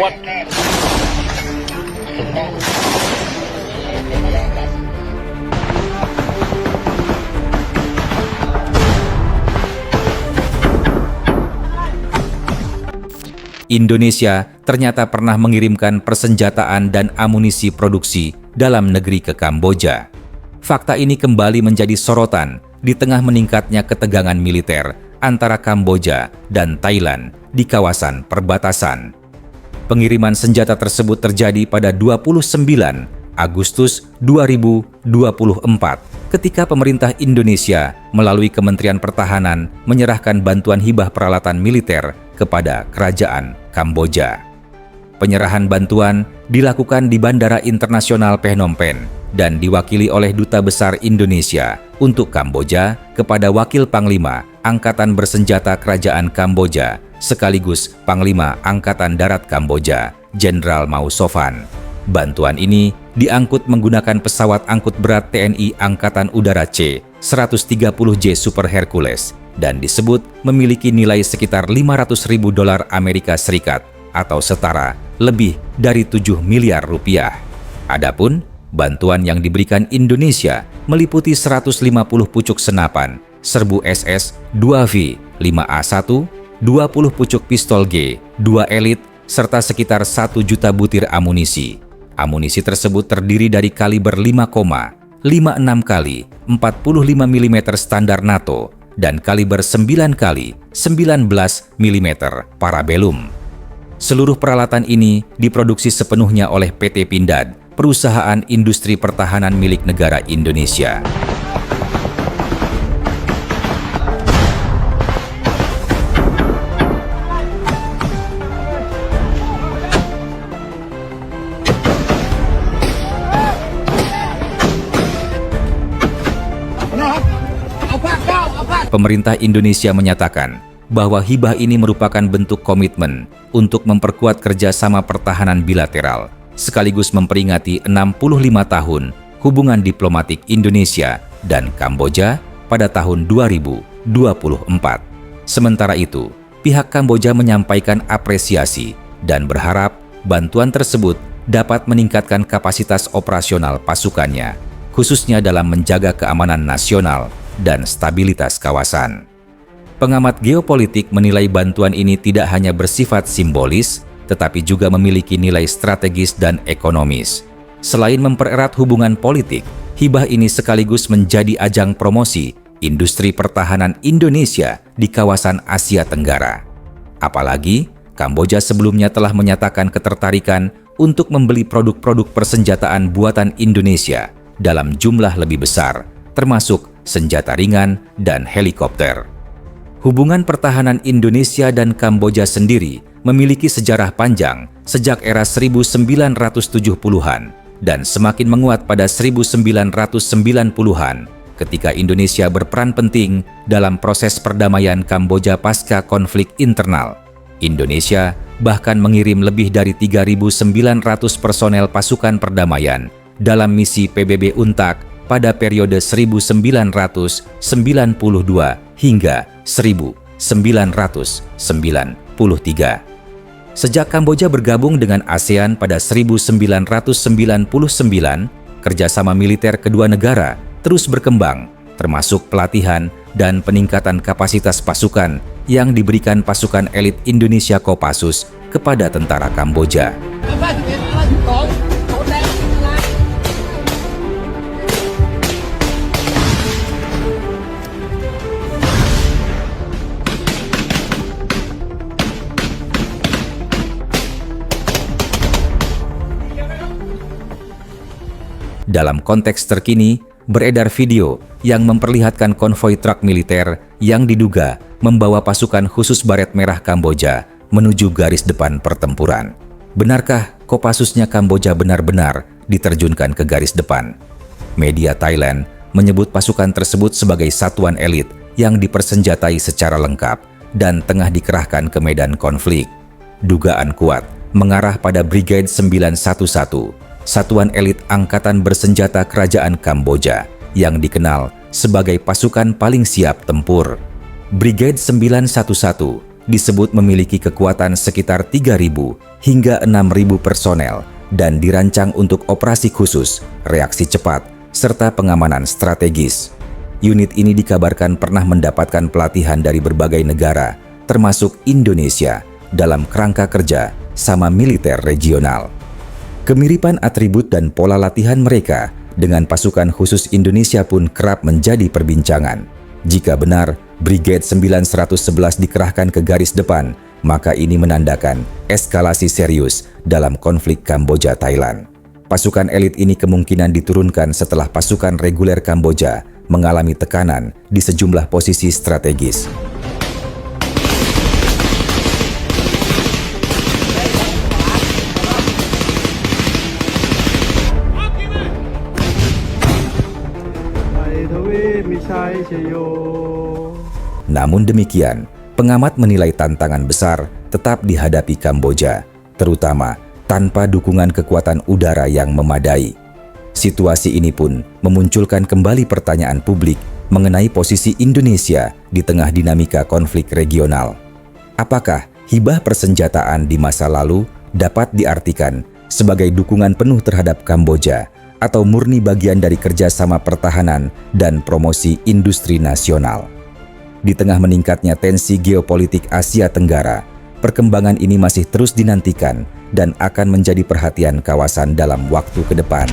kuat. Indonesia ternyata pernah mengirimkan persenjataan dan amunisi produksi dalam negeri ke Kamboja. Fakta ini kembali menjadi sorotan di tengah meningkatnya ketegangan militer antara Kamboja dan Thailand di kawasan perbatasan. Pengiriman senjata tersebut terjadi pada 29 Agustus 2024 ketika pemerintah Indonesia melalui Kementerian Pertahanan menyerahkan bantuan hibah peralatan militer kepada Kerajaan Kamboja. Penyerahan bantuan dilakukan di Bandara Internasional Phnom Penh dan diwakili oleh Duta Besar Indonesia untuk Kamboja kepada Wakil Panglima Angkatan Bersenjata Kerajaan Kamboja sekaligus Panglima Angkatan Darat Kamboja, Jenderal Mao Sofan. Bantuan ini diangkut menggunakan pesawat angkut berat TNI Angkatan Udara C-130J Super Hercules dan disebut memiliki nilai sekitar $500.000 Amerika Serikat atau setara lebih dari 7 miliar rupiah. Adapun bantuan yang diberikan Indonesia meliputi 150 pucuk senapan, serbu SS-2V 5A1, 20 pucuk pistol G2 Elite, serta sekitar 1 juta butir amunisi. Amunisi tersebut terdiri dari kaliber 5,56 kali 45 mm standar NATO dan kaliber 9 kali 19 mm Parabellum. Seluruh peralatan ini diproduksi sepenuhnya oleh PT Pindad, perusahaan industri pertahanan milik negara Indonesia. Pemerintah Indonesia menyatakan bahwa hibah ini merupakan bentuk komitmen untuk memperkuat kerjasama pertahanan bilateral, sekaligus memperingati 65 tahun hubungan diplomatik Indonesia dan Kamboja pada tahun 2024. Sementara itu, pihak Kamboja menyampaikan apresiasi dan berharap bantuan tersebut dapat meningkatkan kapasitas operasional pasukannya, khususnya dalam menjaga keamanan nasional dan stabilitas kawasan. Pengamat geopolitik menilai bantuan ini tidak hanya bersifat simbolis, tetapi juga memiliki nilai strategis dan ekonomis. Selain mempererat hubungan politik, hibah ini sekaligus menjadi ajang promosi industri pertahanan Indonesia di kawasan Asia Tenggara. Apalagi, Kamboja sebelumnya telah menyatakan ketertarikan untuk membeli produk-produk persenjataan buatan Indonesia dalam jumlah lebih besar, termasuk senjata ringan dan helikopter. Hubungan pertahanan Indonesia dan Kamboja sendiri memiliki sejarah panjang sejak era 1970-an dan semakin menguat pada 1990-an ketika Indonesia berperan penting dalam proses perdamaian Kamboja pasca konflik internal. Indonesia bahkan mengirim lebih dari 3.900 personel pasukan perdamaian dalam misi PBB UNTAC pada periode 1992 hingga 1993. Sejak Kamboja bergabung dengan ASEAN pada 1999, kerjasama militer kedua negara terus berkembang, termasuk pelatihan dan peningkatan kapasitas pasukan yang diberikan pasukan elit Indonesia Kopassus kepada tentara Kamboja. Dalam konteks terkini, beredar video yang memperlihatkan konvoi truk militer yang diduga membawa pasukan khusus Baret Merah Kamboja menuju garis depan pertempuran. Benarkah Kopassusnya Kamboja benar-benar diterjunkan ke garis depan? Media Thailand menyebut pasukan tersebut sebagai satuan elit yang dipersenjatai secara lengkap dan tengah dikerahkan ke medan konflik. Dugaan kuat mengarah pada Brigade 911, satuan elit angkatan bersenjata kerajaan Kamboja yang dikenal sebagai pasukan paling siap tempur. Brigade 911 disebut memiliki kekuatan sekitar 3.000 hingga 6.000 personel dan dirancang untuk operasi khusus, reaksi cepat, serta pengamanan strategis. Unit ini dikabarkan pernah mendapatkan pelatihan dari berbagai negara, termasuk Indonesia, dalam kerangka kerja sama militer regional. Kemiripan atribut dan pola latihan mereka dengan pasukan khusus Indonesia pun kerap menjadi perbincangan. Jika benar, Brigade 9111 dikerahkan ke garis depan, maka ini menandakan eskalasi serius dalam konflik Kamboja-Thailand. Pasukan elit ini kemungkinan diturunkan setelah pasukan reguler Kamboja mengalami tekanan di sejumlah posisi strategis. Namun demikian, pengamat menilai tantangan besar tetap dihadapi Kamboja, terutama tanpa dukungan kekuatan udara yang memadai. Situasi ini pun memunculkan kembali pertanyaan publik mengenai posisi Indonesia di tengah dinamika konflik regional. Apakah hibah persenjataan di masa lalu dapat diartikan sebagai dukungan penuh terhadap Kamboja atau murni bagian dari kerjasama pertahanan dan promosi industri nasional? Di tengah meningkatnya tensi geopolitik Asia Tenggara, perkembangan ini masih terus dinantikan dan akan menjadi perhatian kawasan dalam waktu ke depan.